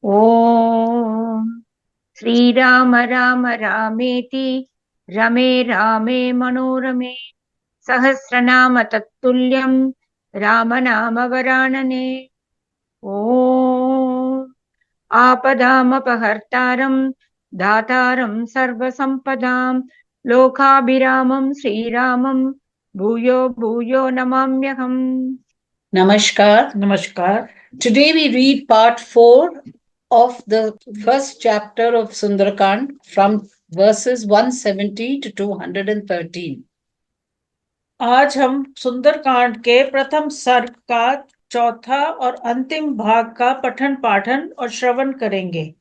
ॐ श्रीराम राम रामेति रमे रामे मनोरमे सहस्रनाम तत्तुल्यं रामनाम वरानने। ॐ आपदामपहर्तारं दातारं सर्वसम्पदां लोकाभिरामं श्रीरामं भूयो भूयो नमाम्यहम्। Namaskar, Namaskar. Today we read part 4 of the first chapter of Sundarakand from verses 170 to 213. आज हम सुंदरकांड के प्रथम सर्ग का चौथा और अंतिम भाग का पठन पाठन और श्रवण करेंगे।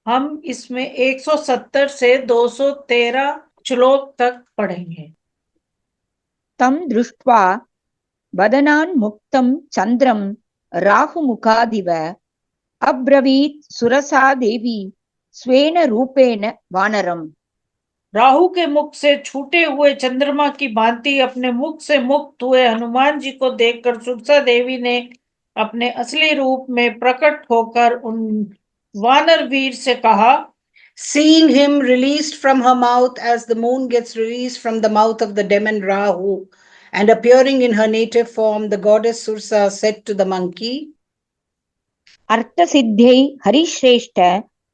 हम इसमें 170 से 213 श्लोक तक पढ़ेंगे। तं दृष्ट्वा वदनान्मुक्तं चन्द्रं राहुमुखादिव अब्रवीत् सुरसा देवी स्वेन रूपेण वानरम्। राहु के मुख से छूटे हुए चंद्रमा की भांति अपने मुख से मुक्त हुए हनुमान जी को देखकर सुरसा देवी ने अपने असली रूप में प्रकट होकर उन वानर वीर से कहा, Seeing him released from her mouth as the moon gets released from the mouth of the demon Rahu, and appearing in her native form, the goddess Sursa said to the monkey, अर्थसिद्ध्यै हरिश्रेष्ठ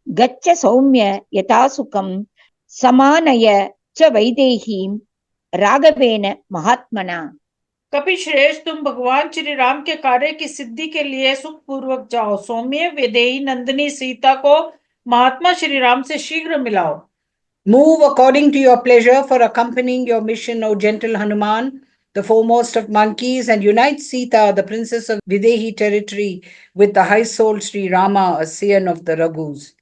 गच्छ सौम्य यथासुखं समानय च वैदेहीं राघवेन महात्मना। कपि श्रेष्ठ, तुम भगवान श्री राम के कार्य की सिद्धि के लिए सुख पूर्वक जाओ। सौम्य वैदेही नंदिनी सीता को महात्मा श्री राम से शीघ्र मिलाओ। Move according to your pleasure for accompanying your mission, O gentle Hanuman, the foremost of monkeys, and unite Sita, the princess of Videhi territory, with the high-souled Sri Rama, a scion of the Raghus.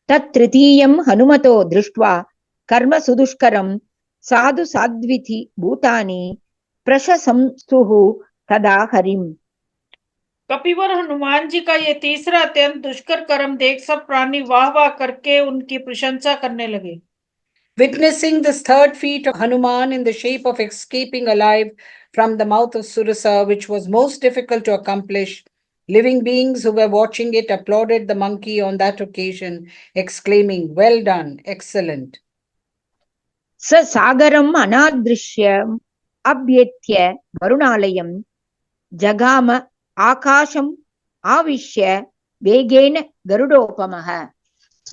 तत्तृतीयं हनुमतो दृष्ट्वा कर्म सुदुष्करं साधु साध्विति भूतानि प्रशंसुः तदा हरिम्। कपिवर हनुमान जी का ये तीसरा अत्यंत दुष्कर कर्म देख सब प्राणी वाह वाह करके उनकी प्रशंसा करने लगे। Witnessing this third feat of Hanuman in the shape of escaping alive from the mouth of Surasa, which was most difficult to accomplish, living beings who were watching it applauded the monkey on that occasion, exclaiming, "Well done, excellent." स सागरम् अनादृश्य अभ्येत्य वरुणालयं जगाम आकाशम् आविश्य वेगेन गरुडोपमः।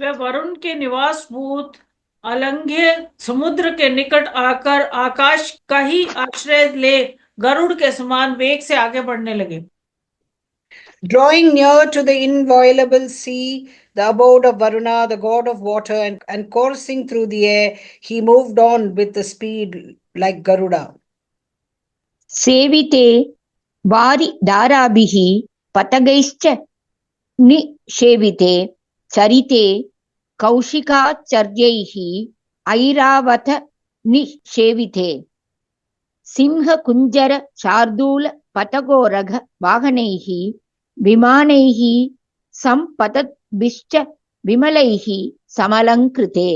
वह वरुण के निवास भूत अलंघ्य समुद्र के निकट आकर आकाश का ही आश्रय ले गरुड़ के समान वेग से आगे बढ़ने लगे। Drawing near to the inviolable sea, the abode of Varuna, the god of water, and coursing through the air, he moved on with the speed like Garuda. सेविते वारि दाराभिः पतगैश्च निषेविते चरिते कौशिकाचर्यैः ऐरावत निषेविते सिंहकुञ्जर शार्दूल पतगोरघ वाहनैः विमानैः सम्पतद्भिश्च विमलैः समलङ्कृते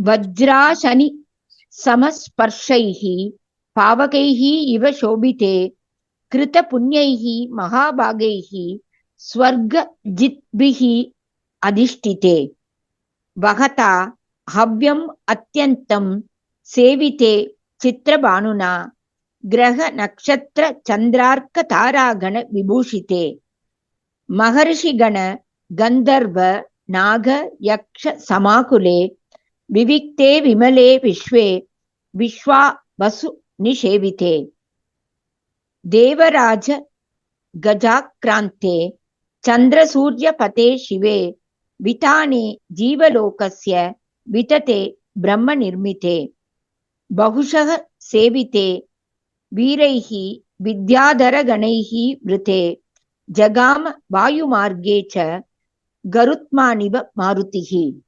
वज्राशनि समस्पर्शैः पावकैः इव शोभिते कृतपुण्यैः महाभागैः स्वर्गजिद्भिः अधिष्ठिते वहता हव्यम् अत्यन्तं सेविते चित्रभानुना ग्रह नक्षत्र चंद्रार्क तारागण विभूषिते महर्षिगण गंधर्व नाग यक्ष समाकुले विविक्ते विमले विश्वे विश्वा वसु निषेविते देवराज गजाक्रांते चंद्रसूर्यपते शिवे विताने जीवलोकस्य वितते ब्रह्म निर्मिते बहुशः सेविते वीरैः विद्याधरगणैः वृते जगाम वायुमार्गे च गरुत्मानिव मारुतिः।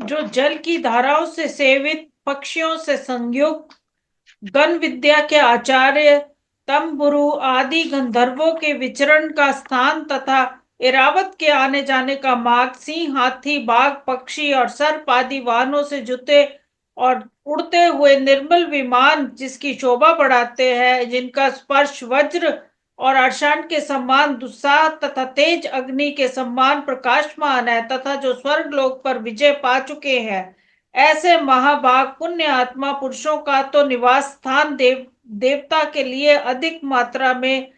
जो जल की धाराओं से सेवित पक्षियों से संयुक्त गण विद्या के आचार्य तंबुरु आदि गंधर्वों के विचरण का स्थान तथा इरावत के आने जाने का मार्ग, सिंह हाथी बाघ पक्षी और सर्प आदि वाहनों से जुते और उड़ते हुए निर्मल विमान जिसकी शोभा बढ़ाते हैं, जिनका स्पर्श वज्र और अर्शान के समान दुस्साह तथा तेज अग्नि के समान प्रकाशमान है तथा जो स्वर्ग लोक पर विजय पा चुके हैं, ऐसे महाभाग पुण्य आत्मा पुरुषों का तो निवास स्थान देवता के लिए अधिक मात्रा में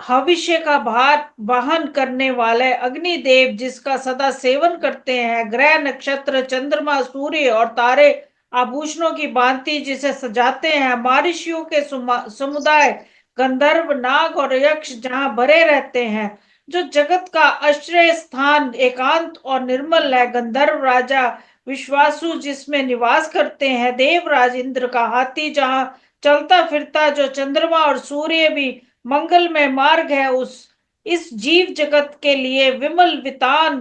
भविष्य का भार वहन करने वाले अग्निदेव, जिसका सदा सेवन करते हैं, ग्रह नक्षत्र चंद्रमा सूर्य और तारे आभूषणों की भांति जिसे सजाते हैं, महर्षियों के समुदाय गंधर्व नाग और यक्ष जहां भरे रहते हैं, जो जगत का आश्रय स्थान एकांत और निर्मल है, गंधर्व राजा विश्वासु जिसमें निवास करते हैं, देवराज इंद्र का हाथी जहां चलता फिरता, जो चंद्रमा और सूर्य भी मंगलमय मार्ग है, उस इस जीव जगत के लिए विमल वितान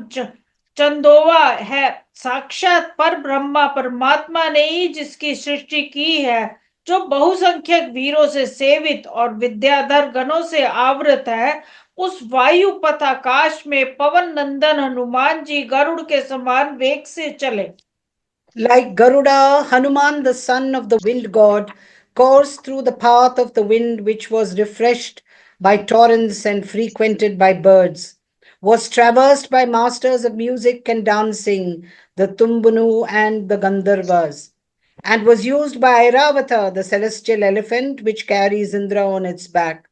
चंदोवा है, साक्षात पर ब्रह्मा परमात्मा ने ही जिसकी सृष्टि की है, जो बहुसंख्यक वीरों से सेवित और विद्याधर गणों से आवृत है, उस वायु पथ आकाश में पवन नंदन हनुमान जी गरुड़ के समान वेग से चले। Like Garuda, Hanuman, the son of the wind god, coursed through the path of the wind, which was refreshed by torrents and frequented by birds, was traversed by masters of music and dancing, the Tumbunu and the Gandharvas, and was used by Airavata, the celestial elephant, which carries Indra on its back.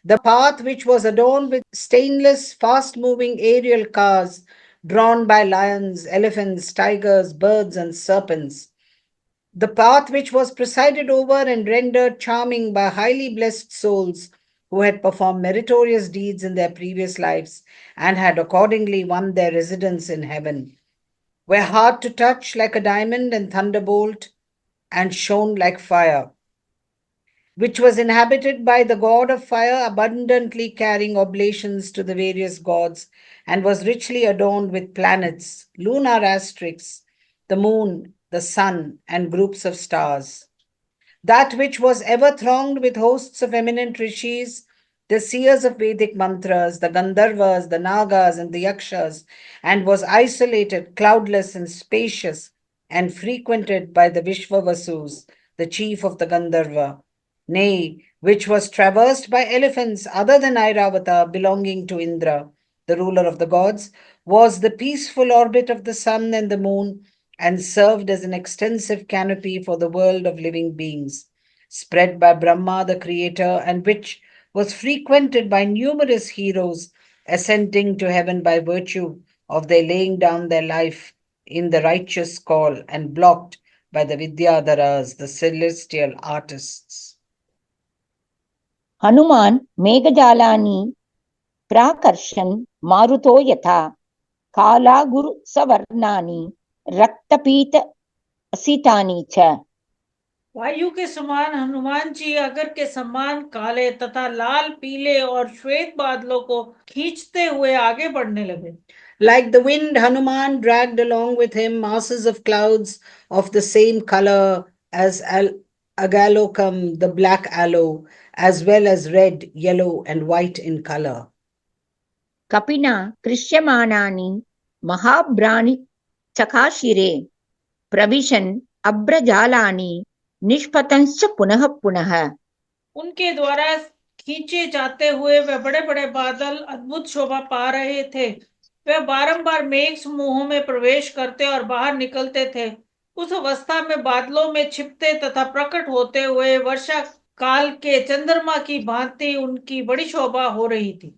The path, which was adorned with stainless, fast moving aerial cars drawn by lions, elephants, tigers, birds, and serpents. The path, which was presided over and rendered charming by highly blessed souls who had performed meritorious deeds in their previous lives and had accordingly won their residence in heaven, were hard to touch like a diamond and thunderbolt, and shone like fire, which was inhabited by the god of fire, abundantly carrying oblations to the various gods, and was richly adorned with planets, lunar asterisks, the moon, the sun, and groups of stars. That which was ever thronged with hosts of eminent rishis, the seers of Vedic mantras, the Gandharvas, the Nagas, and the Yakshas, and was isolated, cloudless, and spacious, and frequented by the Vishwavasus, the chief of the Gandharva. Nay, which was traversed by elephants other than Airavata, belonging to Indra, the ruler of the gods, was the peaceful orbit of the sun and the moon, and served as an extensive canopy for the world of living beings, spread by Brahma, the creator, and which was frequented by numerous heroes ascending to heaven by virtue of their laying down their life in the righteous call, and blocked by the Vidyadharas, the celestial artists. Hanuman मेघजालानि प्राकर्षन् मारुतो यथा कालागुरु सवर्णानि रक्तपीत असितानि च। वायु के समान हनुमान जी अगर के समान काले तथा लाल पीले और श्वेत बादलों को खींचते हुए आगे बढ़ने लगे। Like the wind, Hanuman dragged along with him masses of clouds of the same color as agalokam, the black aloe, as well as red, yellow, and white in color. कपिना कृष्यमाणानि महाभ्राणि चकाशिरे प्रविशन् अभ्रजालानि निष्पतंश्च पुनः पुनः। उनके द्वारा खींचे जाते हुए वे बड़े बड़े बादल अद्भुत शोभा पा रहे थे। वे बारंबार मेघ समूहों में प्रवेश करते और बाहर निकलते थे। उस अवस्था में बादलों में छिपते तथा प्रकट होते हुए वर्षा काल के चंद्रमा की भांति उनकी बड़ी शोभा हो रही थी।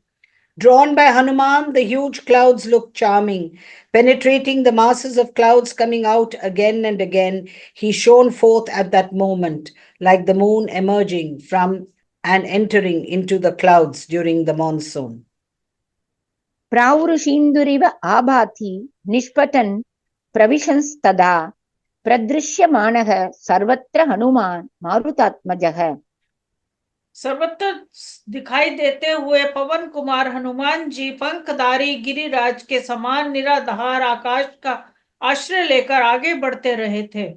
Drawn by Hanuman, the huge clouds looked charming. Penetrating the masses of clouds coming out again and again, he shone forth at that moment, like the moon emerging from and entering into the clouds during the monsoon. प्रावृषीन्दुरिव आभाति निष्पतन् प्रविशंस्तदा प्रदृश्यमानः सर्वत्र हनुमान् मारुतात्मजः। सर्वत्र दिखाई देते हुए पवन कुमार हनुमान जी पंखधारी गिरिराज के समान निराधार आकाश का आश्रय लेकर आगे बढ़ते रहे थे।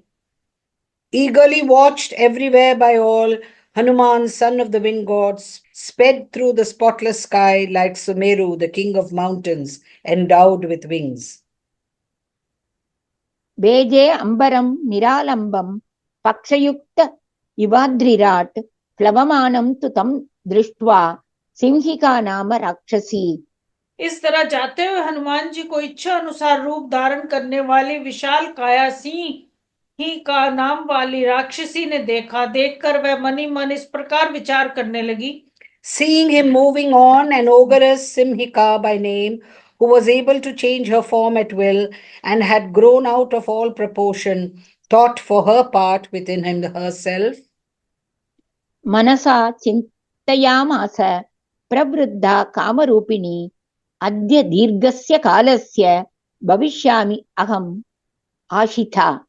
Eagerly watched everywhere by all, Hanuman, son of the wind gods, sped through the spotless sky like Sumeru, the king of mountains, endowed with wings. Waje अम्बरं निरालम्बं पक्षयुक्त इवाद्रिराट् प्लवमानं तु तं दृष्ट्वा सिंहिका नाम राक्षसी। इस तरह जाते हुए हनुमान जी को इच्छा अनुसार रूप धारण करने वाली विशाल काया सिंह ही का नाम वाली राक्षसी ने देखा। देखकर वह मनी मन इस प्रकार विचार करने लगी। Seeing him moving on, an ogress Simhika by name, who was able to change her form at will and had grown out of all proportion, thought for her part within him herself, मनसा चिन्तयामास प्रवृद्धा कामरूपिणी अद्य दीर्घस्य कालस्य भविष्यामि अहम् आशिता।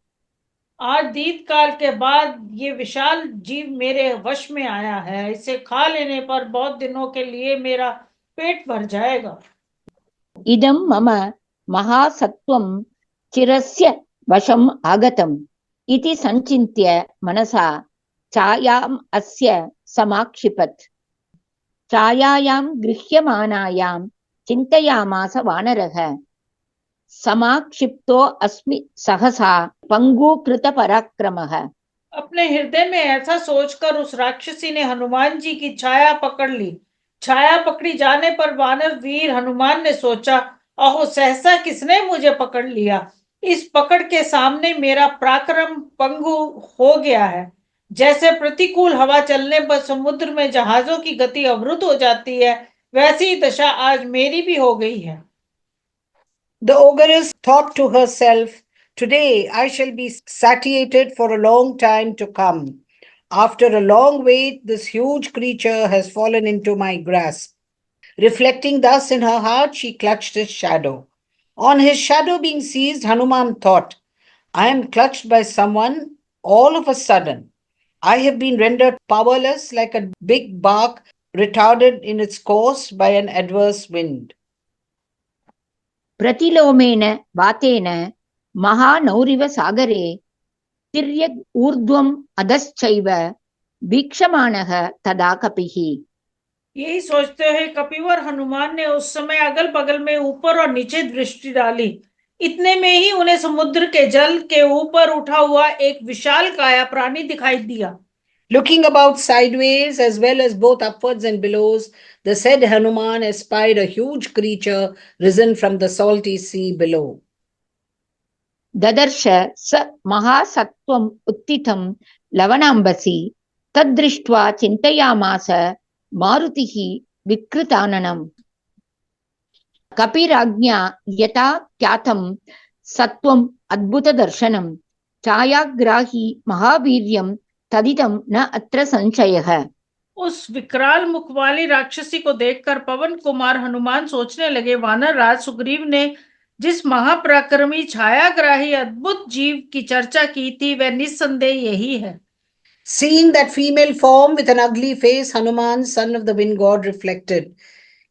आज दीर्घ काल के बाद ये विशाल जीव मेरे वश में आया है। इसे खा लेने पर बहुत दिनों के लिए मेरा पेट भर जाएगा। इदं मम महासत्त्वं चिरस्य वशम् आगतम् इति संचिन्त्य मनसा छायाम् अस्य समाक्षिपत्। छायायां गृह्यमानायां चिन्तयामास वानरः समाक्षिप्तो अस्मि सहसा पंगुकृत पराक्रमः। अपने हृदय में ऐसा सोचकर उस राक्षसी ने हनुमान जी की छाया पकड़ ली। छाया पकड़ी जाने पर वानर वीर हनुमान ने सोचा, अहो सहसा किसने मुझे पकड़ लिया। इस पकड़ के सामने मेरा पराक्रम पंगु हो गया है। जैसे प्रतिकूल हवा चलने पर समुद्र में जहाजों की गति अवरुद्ध हो जाती है, वैसी दशा आज मेरी भी हो गई है। the ogress thought to herself, "Today I shall be satiated for a long time to come. After a long wait, this huge creature has fallen into my grasp." Reflecting thus in her heart, she clutched his shadow. On his shadow being seized, Hanuman thought, "I am clutched by someone all of a sudden. I have been rendered powerless like a big bark retarded in its course by an adverse wind." प्रतिलोमेन वातेन महानौरिव सागरे तिर्यग् ऊर्ध्वम् अधश्चैव वीक्षमाणः तदा कपिः। यही सोचते हुए कपिवर हनुमान ने उस समय अगल बगल में ऊपर और नीचे दृष्टि डाली। इतने में ही उन्हें समुद्र के जल के ऊपर उठा हुआ एक विशाल काया प्राणी दिखाई दिया। Looking about sideways as well as both upwards and below, the said Hanuman espied a huge creature risen from the salty sea below. ददर्श स महासत्त्वम् उत्थितं लवणाम्बसी तद्दृष्ट्वा चिन्तयामास मारुतिः विकृताननम्। कपिराज्ञा यथा ख्यातं सत्त्वम् अद्भुतदर्शनं छायाग्राही महावीर्यं तदिदं न अत्र संशयः। उस विकराल मुख वाली राक्षसी को देखकर पवन कुमार हनुमान सोचने लगे, वानर राज सुग्रीव ने जिस महापराक्रमी छायाग्राही अद्भुत जीव की चर्चा की थी, वह निस्संदेह यही है। Seeing that female form with an ugly face, Hanuman, son of the wind god, reflected,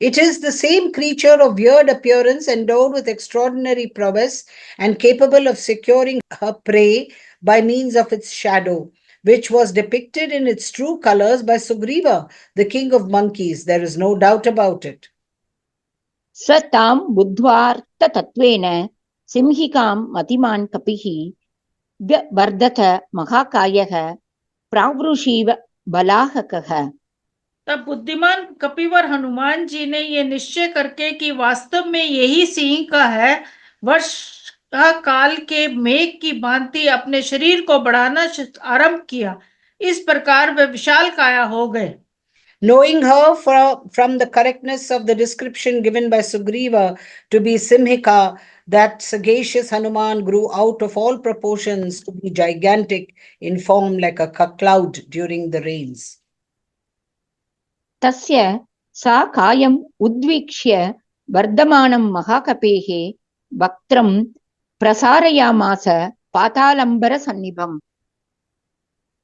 "It is the same creature of weird appearance, endowed with extraordinary prowess and capable of securing her prey by means of its shadow, which was depicted in its true colors by Sugriva, the king of monkeys. There is no doubt about it." स तां बुद्ध्वार्थतत्त्वेन सिंहिकां मतिमान् कपिः व्यवर्धत महाकायः प्रावृषीव बलाहकः। तब बुद्धिमान कपिवर हनुमान जी ने ये निश्चय करके कि वास्तव में यही सिंह का है, वर्षा काल के मेघ की भांति अपने शरीर को बढ़ाना आरंभ किया। इस प्रकार वे विशाल काया हो गए। Knowing her from the correctness of the description given by Sugriva to be Simhika, that sagacious Hanuman grew out of all proportions to be gigantic in form like a cloud during the rains. तस्य सा कायम् उद्वीक्ष्य वर्धमानं महाकपेः वक्त्रं प्रसारयामास पातालंबरसन्निभम्।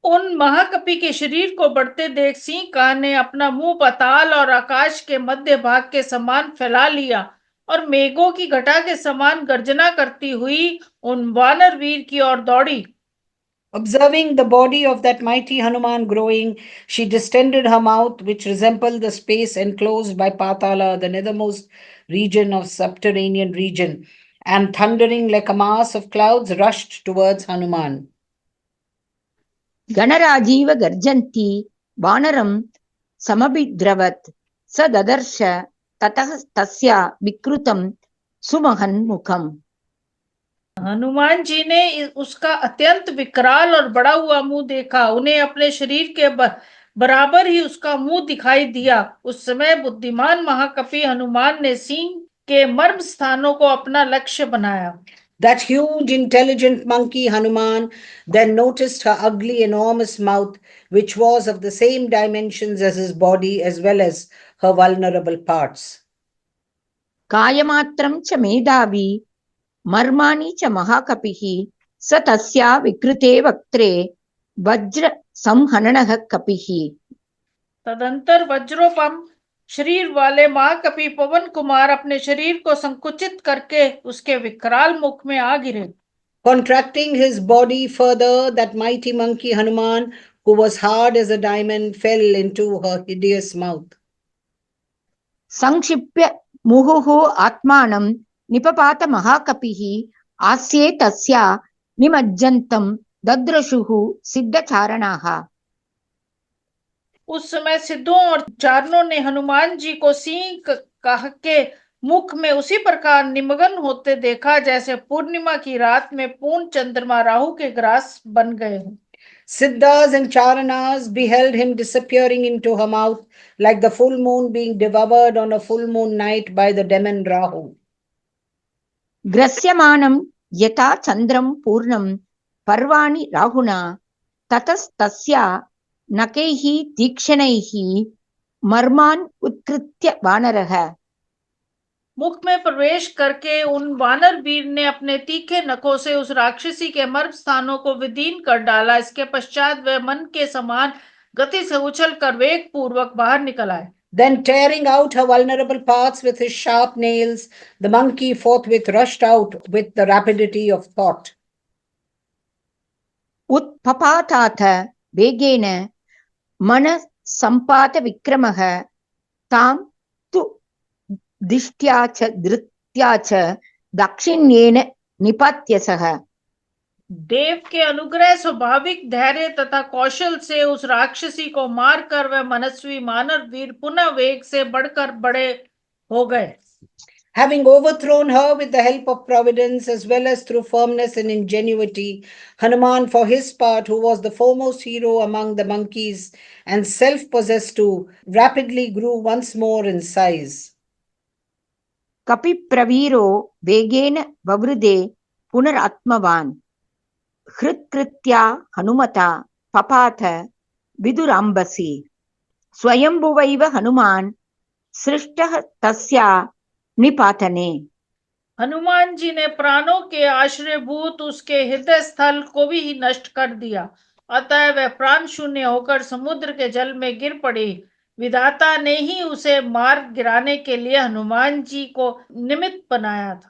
उन महाकपि के शरीर को बढ़ते देख सिंह कान ने अपना मुंह पाताल और आकाश के मध्य भाग के समान फैला लिया और मेघों की घटा के समान गर्जना करती हुई उन वानर वीर की ओर दौड़ी। Observing the body of that mighty Hanuman growing, she distended her mouth, which resembled the space enclosed by Patala, the nethermost region of subterranean region, and thundering like a mass of clouds, rushed towards Hanuman. गणराजीव गर्जन्ति वानरं समभिद्रवत् स ददर्श ततः तस्या विकृतं सुमहन्मुखम्। हनुमान जी ने उसका अत्यंत विकराल और बड़ा हुआ मुंह देखा। उन्हें अपने शरीर के बराबर ही उसका मुंह दिखाई दिया। उस समय बुद्धिमान महाकपि हनुमान ने सिंह के मर्म स्थानों को अपना लक्ष्य बनाया। That huge, intelligent monkey Hanuman then noticed her ugly, enormous mouth, which was of the same dimensions as his body as well as her vulnerable parts. कायमात्रं च मेधावी मर्माणि च महाकपिः स तस्या विकृते वक्त्रे वज्र संहननः कपिः। तदंतर वज्रोपम शरीर वाले महाकपि पवन कुमार अपने शरीर को संकुचित करके उसके विकराल मुख में आ गिरे। Contracting his body further, that mighty monkey Hanuman, who was hard as a diamond, fell into her hideous mouth. संक्षिप्य मुहुः आत्मानं निपपात महाकपिः आस्ये तस्या निमज्जन्तं दद्रशुः सिद्धचारणाः। उस समय सिद्धों और चारणों ने हनुमान जी को सिंह कह के मुख में उसी प्रकार निमग्न होते देखा जैसे पूर्णिमा की रात में पूर्ण चंद्रमा राहु के ग्रास बन गए हों। Siddhas and Charanas beheld him disappearing into her mouth like the full moon being devoured on a full moon night by the demon Rahu. ग्रस्यमानं यथा चन्द्रं पूर्णं पर्वाणि राहुना ततस्तस्या नखैः तीक्ष्णैः मर्मान् उत्कृत्य वानरः। मुख में प्रवेश करके उन वानर वीर ने अपने तीखे नखों से उस राक्षसी के मर्म स्थानों को विदीन कर डाला। इसके पश्चात वह मन के समान गति से उछल कर वेग पूर्वक बाहर निकल आए। Then tearing out her vulnerable parts with his sharp nails, the monkey forthwith rushed out with the rapidity of thought. उत्पपाताथ वेगेन मन संपात विक्रमः तां तु दिष्ट्या च धृत्या च दाक्षिण्येन निपात्य सः। देव के अनुग्रह स्वाभाविक धैर्य तथा कौशल से उस राक्षसी को मारकर वह मनस्वी मानव वीर पुनः वेग से बढ़कर बड़े हो गए। Having overthrown her with the help of providence as well as through firmness and ingenuity, Hanuman, for his part, who was the foremost hero among the monkeys and self-possessed too, rapidly grew once more in size. कपिप्रवीरो वेगेन ववृदे पुनरात्मवान् हृत्कृत्या हनुमता पपाथ विदुराम्बसि स्वयंभुवैव हनुमान् सृष्टः तस्या निपातने। हनुमान जी ने प्राणों के आश्रयभूत उसके हृदय स्थल को भी नष्ट कर दिया। अतः वह प्राण शून्य होकर समुद्र के जल में गिर पड़ी। विधाता ने ही उसे मार गिराने के लिए हनुमान जी को निमित्त बनाया था।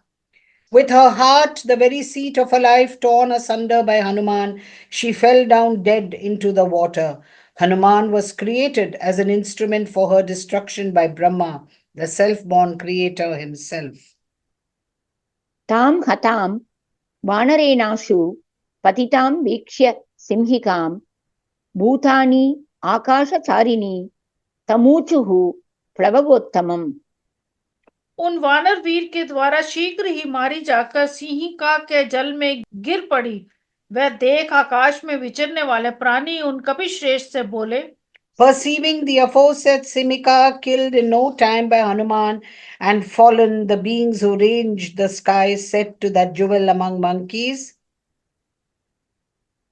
With her heart, the very seat of her life, torn asunder by Hanuman, she fell down dead into the water. Hanuman was created as an instrument for her destruction by Brahma, the self-born creator himself. तां हतां वानरेणाशु पतितां वीक्ष्य सिंहिकां भूतानि आकाशचारिणी तमूचुः प्लवगोत्तमम्। उन वानर वीर के द्वारा शीघ्र ही मारी जाकर सिंहिका के जल में गिर पड़ी। वह देख आकाश में विचरने वाले प्राणी उन कपिश्रेष्ठ से बोले, Perceiving the aforesaid Simika killed in no time by Hanuman and fallen, the beings who ranged the sky said to that jewel among monkeys,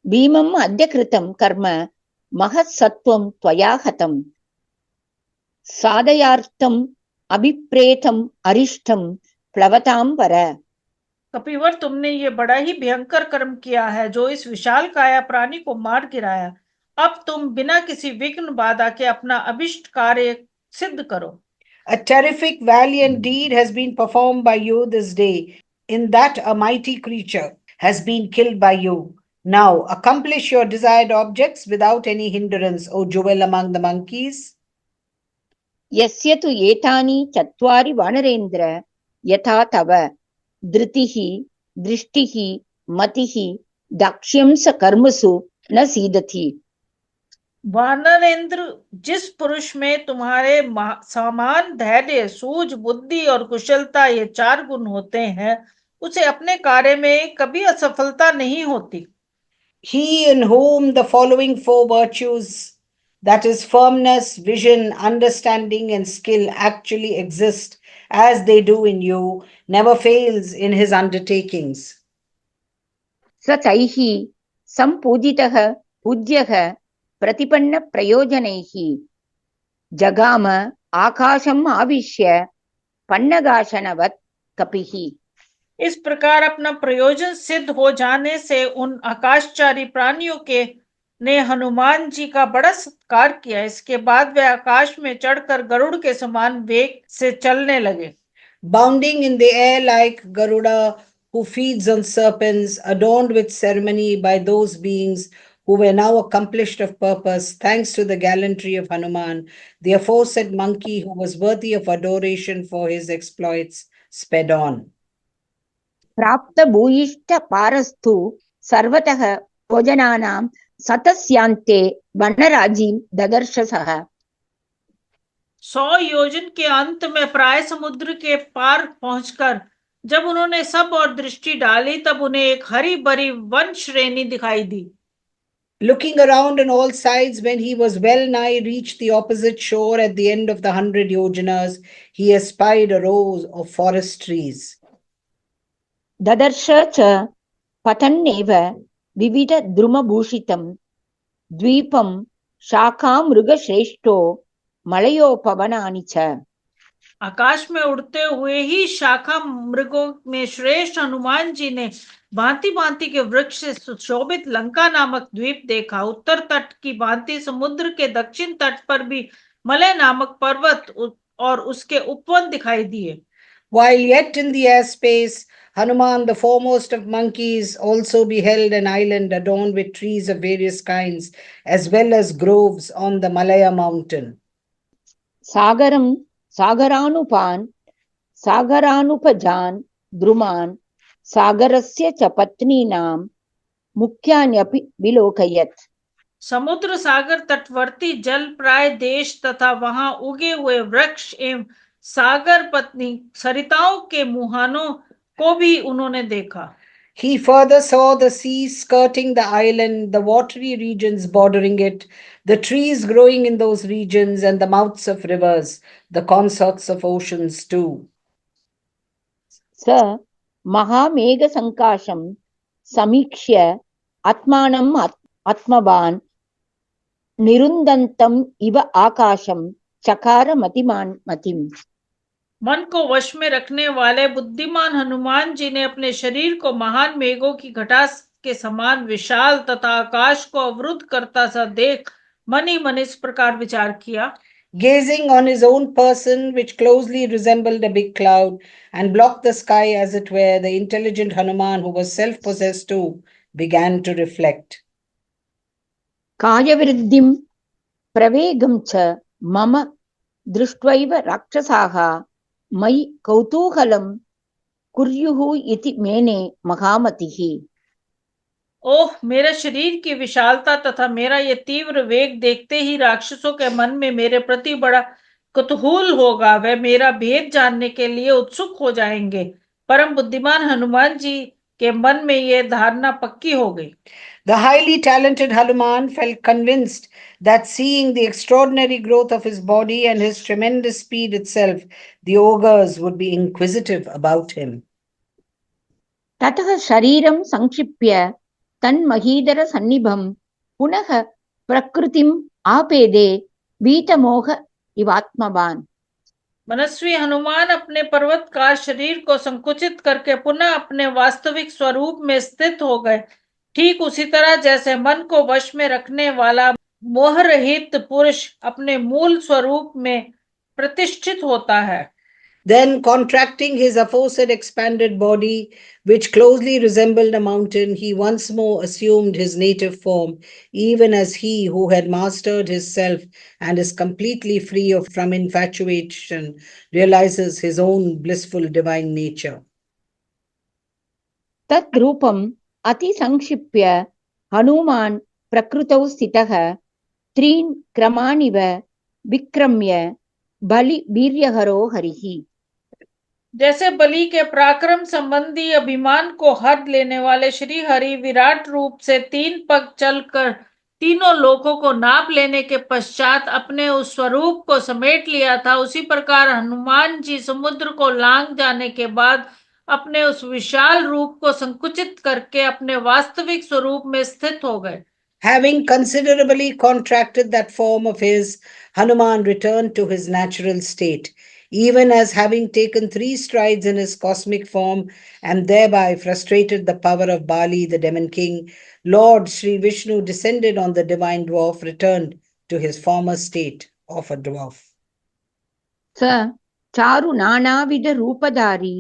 भीमम् अद्य कृतं कर्म महत्सत्त्वं त्वया हतं साधयार्थम् अभिप्रेतम् अरिष्टं प्लवतां वर। कपिवर, तुमने ये बड़ा ही भयंकर कर्म किया है जो इस विशाल काया प्राणी को मार गिराया। अब तुम बिना किसी विघ्न बाधा के अपना अभिष्ट कार्य सिद्ध करो। A terrific, valiant deed has been performed by you this day, in that a mighty creature has been killed by you. Now accomplish your desired objects without any hindrance, O jewel among the monkeys. यस्य तु एतानि चत्वारि वानरेन्द्र यथा तव धृतिः दृष्टिः मतिः दाक्ष्यं स कर्मसु न सीदति। वानरेंद्र, जिस पुरुष में तुम्हारे समान धैर्य, सूझ, बुद्धि और कुशलता ये 4 गुण होते हैं, उसे अपने कार्य में कभी असफलता नहीं होती। He in whom the following 4 virtues, that is, firmness, vision, understanding, and skill, actually exist as they do in you, never fails in his undertakings. स तैः सम्पूजितः पूज्यः प्रतिपन्नप्रयोजनैः जगाम आकाशम् आविश्य पन्नगाशनवत् कपिः। इस प्रकार अपना प्रयोजन सिद्ध हो जाने से उन आकाशचारी प्राणियों के ने हनुमान जी का बड़ा सत्कार किया। इसके बाद वे आकाश में चढ़कर गरुड़ के समान वेग से चलने लगे। Bounding in the air like Garuda, who feeds on serpents, adorned with ceremony by those beings who were now accomplished of purpose, thanks to the gallantry of Hanuman, the aforesaid monkey, who was worthy of adoration for his exploits, sped on. प्राप्त भूयिष्ठ पारस्तु सर्वतः भोजनानां सतस्यान्ते वनराजीं ददर्शसः। 100 योजन के अंत में प्राय समुद्र के पार पहुंचकर जब उन्होंने सब और दृष्टि डाली, तब उन्हें एक हरी भरी वन श्रेणी दिखाई दी। Looking around on all sides, when he was well nigh reached the opposite shore at the end of the 100 yojanas, he espied a row of forest trees. ददर्श च पतन्नेव विविध द्रुमभूषितं द्वीपं शाखामृगश्रेष्ठो मलयोपवनानि च। आकाश में उड़ते हुए ही शाखा मृगों में श्रेष्ठ हनुमान जी ने भांति भांति के वृक्ष से सुशोभित लंका नामक द्वीप देखा। उत्तर तट की भांति समुद्र के दक्षिण तट पर भी मलय नामक पर्वत और उसके उपवन दिखाई दिए। While yet in the airspace, Hanuman, the foremost of monkeys, also beheld an island adorned with trees of various kinds, as well as groves on the Malaya mountain. सागरं सागरानुपान् सागरानुपजान् द्रुमान् सागरस्य च पत्नीनां मुख्यान्यपि विलोकयत्। समुद्र सागर तटवर्ती जल प्राय देश तथा वहां उगे हुए वृक्ष एवं सागर पत्नी सरिताओं के मुहानों को भी उन्होंने देखा। He further saw the sea skirting the island, the watery regions bordering it, the trees growing in those regions, and the mouths of rivers, the consorts of oceans too. स महामेघसङ्काशं समीक्ष्य आत्मानम् आत्मवान् निरुन्दन्तम् इव आकाशं चकार मतिमान् मतिम्। मन को वश में रखने वाले बुद्धिमान हनुमान जी ने अपने शरीर को महान मेघों की घटा के समान विशाल तथा आकाश को अवरुद्ध करता सा देख मन ही मन इस प्रकार विचार किया। Gazing on his own person, which closely resembled a big cloud and blocked the sky as it were, the intelligent Hanuman, who was self-possessed too, began to reflect. कायवृद्धिं प्रवेगं च मम दृष्ट्वैव राक्षसाः मयि कौतूहलं कुर्युः इति मेने महामतिः। ओह, मेरे शरीर की विशालता तथा मेरा ये तीव्र वेग देखते ही राक्षसों के मन में मेरे प्रति बड़ा कुतूहल होगा। वे मेरा भेद जानने के लिए उत्सुक हो जाएंगे। परम बुद्धिमान हनुमान जी के मन में यह धारणा पक्की हो गई। The highly talented Hanuman felt convinced that, seeing the extraordinary growth of his body and his tremendous speed itself, the ogres would be inquisitive about him. ततः शरीरं संक्षिप्य तन्महीधर सन्निभं पुनः प्रकृतिम् आपेदे वीतमोह इवात्मवान्। मनस्वी हनुमान अपने पर्वतकार शरीर को संकुचित करके पुनः अपने वास्तविक स्वरूप में स्थित हो गए, ठीक उसी तरह जैसे मन को वश में रखने वाला मोहरहित पुरुष अपने मूल स्वरूप में प्रतिष्ठित होता है। Then, contracting his aforesaid expanded body, which closely resembled a mountain, he once more assumed his native form, even as he who had mastered his self and is completely free from infatuation realizes his own blissful divine nature. तत् रूपम् अतिसंक्षिप्य हनुमान् प्रकृतौ स्थितः त्रीन् क्रमाणिव विक्रम्य बलि वीर्यहरो हरिः। जैसे बलि के पराक्रम संबंधी अभिमान को हर लेने वाले श्री हरि विराट रूप से 3 पग चलकर तीनों लोकों को नाप लेने के पश्चात अपने उस स्वरूप को समेट लिया था, उसी प्रकार हनुमान जी समुद्र को लांग जाने के बाद अपने उस विशाल रूप को संकुचित करके अपने वास्तविक स्वरूप में स्थित हो गए। Having considerably contracted that form of his, Hanuman returned to his natural state, even as having taken 3 strides in his cosmic form and thereby frustrated the power of Bali, the demon king, Lord Sri Vishnu descended on the divine dwarf, returned to his former state of a dwarf. स चारु नानाविध रूपधारी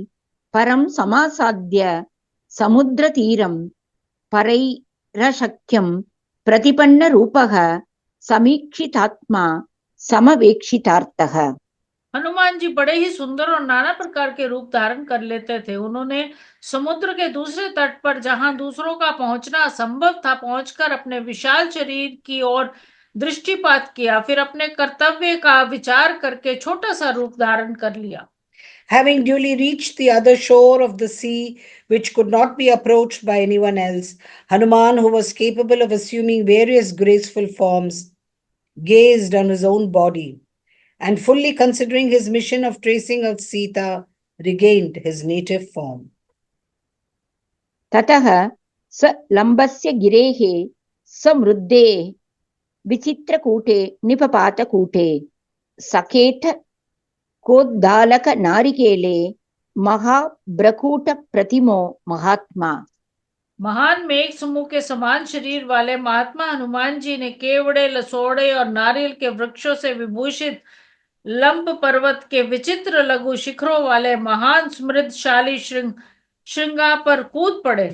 परं समासाद्य समुद्रतीरं परैरशक्यं प्रतिपन्न रूपः समीक्षितात्मा समवेक्षितार्थः। हनुमान जी बड़े ही सुंदर और नाना प्रकार के रूप धारण कर लेते थे। उन्होंने समुद्र के दूसरे तट पर, जहां दूसरों का पहुंचना असंभव था, पहुंचकर अपने विशाल शरीर की ओर दृष्टिपात किया, फिर अपने कर्तव्य का विचार करके छोटा सा रूप धारण कर लिया। Having duly reached the other shore of the sea, which could not be approached by anyone else, Hanuman, who was capable of assuming various graceful forms, gazed on his own body and, fully considering his mission of tracing out Sita, regained his native form. ततः स लम्बस्य गिरेः समृद्धे विचित्रकूटे निपपातकूटे सखेट कोद्दालक नारिकेले महाब्रकूट प्रतिमो महात्मा। महान मेघ समूह के समान शरीर वाले महात्मा हनुमान जी ने केवड़े, लसोड़े और नारियल के वृक्षों से विभूषित लंब पर्वत के विचित्र लघु शिखरों वाले महान समृद्धशाली श्रृंगा पर कूद पड़े।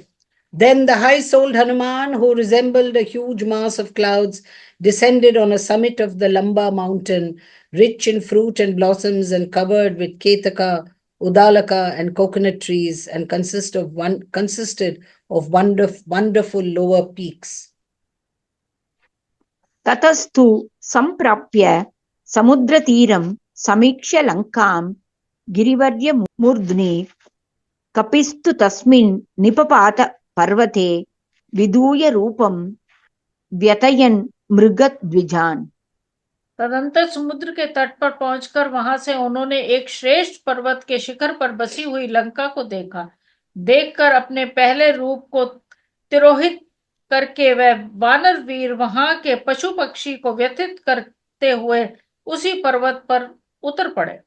Then the high-souled Hanuman, who resembled a huge mass of clouds, descended on a summit of the Lamba mountain, rich in fruit and blossoms and covered with ketaka, udalaka, and coconut trees, and consisted of wonderful lower peaks. ततस्तु संप्राप्य समुद्रतीरं समीक्ष्य लंकां गिरिवर्यमूर्ध्नि कपिस्तु तस्मिन् निपपात पर्वते विदूय रूपं व्यतयन् मृगद्विजान्। तदंतर समुद्र के तट पर पहुंचकर वहां से उन्होंने एक श्रेष्ठ पर्वत के शिखर पर बसी हुई लंका को देखा। देखकर अपने पहले रूप को तिरोहित करके वह वानर वीर वहां के पशु पक्षी को व्यथित करते हुए उसी पर्वत पर उतर पड़े।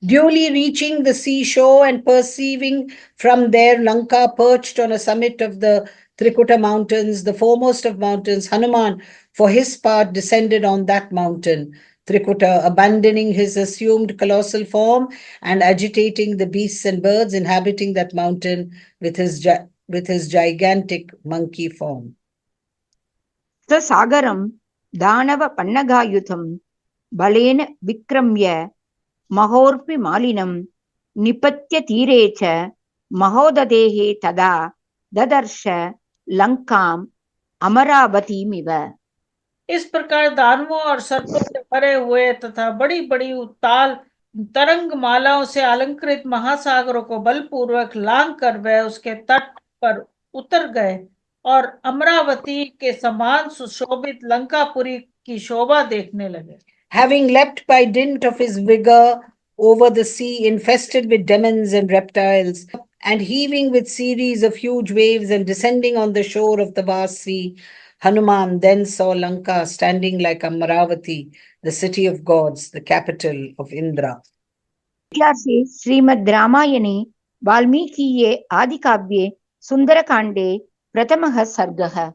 Duly reaching the seashore and perceiving from there Lanka perched on a summit of the Trikuta mountains, the foremost of mountains, Hanuman, for his part, descended on that mountain, Trikuta, abandoning his assumed colossal form and agitating the beasts and birds inhabiting that mountain with his gigantic monkey form. ससागरं दानव पन्नगायुधं बलेन विक्रम्य महोर्पि मालिनं निपत्य तीरे च महोदधेः तदा ददर्श लंकाम् अमरावतीमिव। इस प्रकार दानवों और सर्पों से भरे हुए तथा बड़ी बड़ी उत्ताल तरंग मालाओं से अलंकृत महासागरों को बलपूर्वक लांग कर वह उसके तट पर उतर गए और अमरावती के समान सुशोभित लंकापुरी की शोभा देखने लगे। Having leapt by dint of his vigor over the sea infested with demons and reptiles, and heaving with series of huge waves and descending on the shore of the vast sea, Hanuman then saw Lanka standing like Amaravati, the city of gods, the capital of Indra. इतिहासे श्रीमद् रामायणे वाल्मीकीये आदिकाव्ये सुंदरकांडे प्रथमः सर्गः।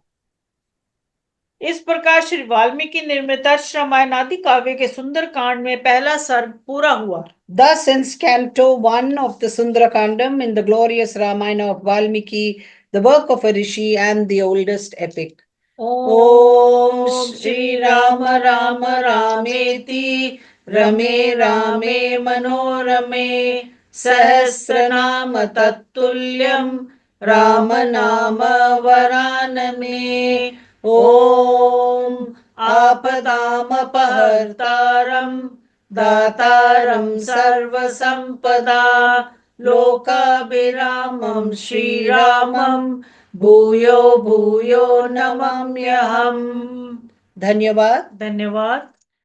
इस प्रकार श्री वाल्मीकि निर्मित रामायण आदि काव्य के सुंदर कांड में पहला सर्ग पूरा हुआ। Thus ends Canto 1 of the Sundarakandam in the glorious Ramayana of Valmiki, the work of a rishi and the oldest epic. Om Shri Rama Rama Rameti Rame Rame Manorame Sahasranama Tattulyam Rama Nama Varaname Om आपदामपहर्तारं दातारं सर्वसम्पदा लोकाभिरामं श्रीरामं भूयो भूयो नमाम्यहम्। धन्यवाद। धन्यवाद।